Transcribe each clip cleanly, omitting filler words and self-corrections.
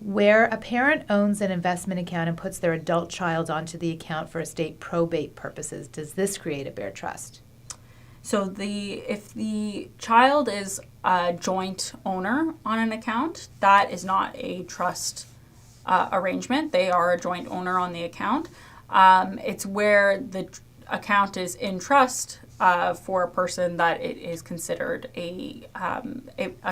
Where a parent owns an investment account and puts their adult child onto the account for estate probate purposes, does this create a bare trust? So if the child is a joint owner on an account, that is not a trust arrangement. They are a joint owner on the account. It's where the account is in trust for a person that it is considered a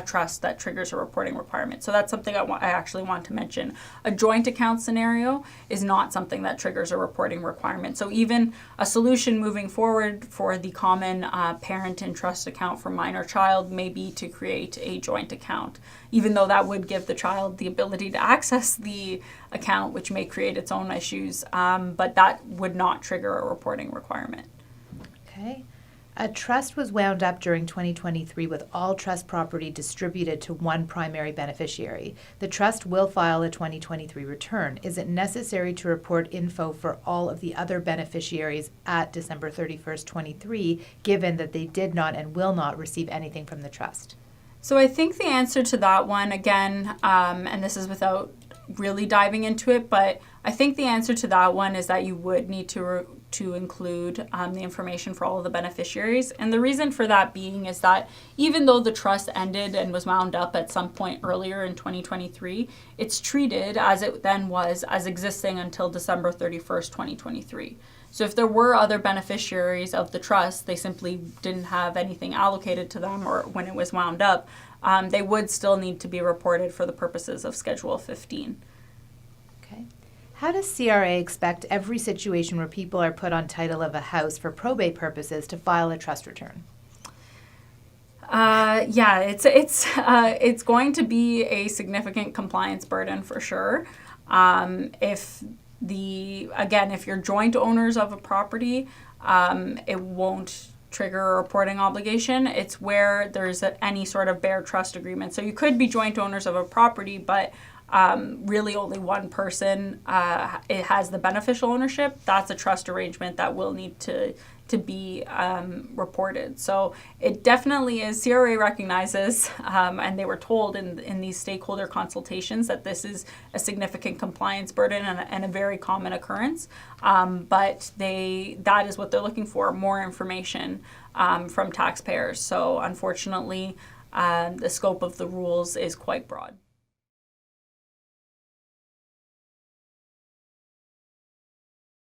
trust that triggers a reporting requirement. So that's something I actually want to mention. A joint account scenario is not something that triggers a reporting requirement. So even a solution moving forward for the common parent and trust account for minor child may be to create a joint account, even though that would give the child the ability to access the account, which may create its own issues, but that would not trigger a reporting requirement. Okay. A trust was wound up during 2023 with all trust property distributed to one primary beneficiary. The trust will file a 2023 return. Is it necessary to report info for all of the other beneficiaries at December 31st, 23, given that they did not and will not receive anything from the trust? So I think the answer to that one, again, and this is without really diving into it, but I think the answer to that one is that you would need to include the information for all of the beneficiaries. And the reason for that being is that even though the trust ended and was wound up at some point earlier in 2023, it's treated as it then was as existing until December 31st, 2023. So if there were other beneficiaries of the trust, they simply didn't have anything allocated to them, or when it was wound up, they would still need to be reported for the purposes of Schedule 15. Okay. How does CRA expect every situation where people are put on title of a house for probate purposes to file a trust return? It's going to be a significant compliance burden for sure. If you're joint owners of a property, it won't trigger a reporting obligation. It's where there's any sort of bare trust agreement. So you could be joint owners of a property, but really only one person it has the beneficial ownership. That's a trust arrangement that will need to be reported. So it definitely is. CRA recognizes, and they were told in these stakeholder consultations, that this is a significant compliance burden and a very common occurrence. But that is what they're looking for, more information from taxpayers. So unfortunately, the scope of the rules is quite broad.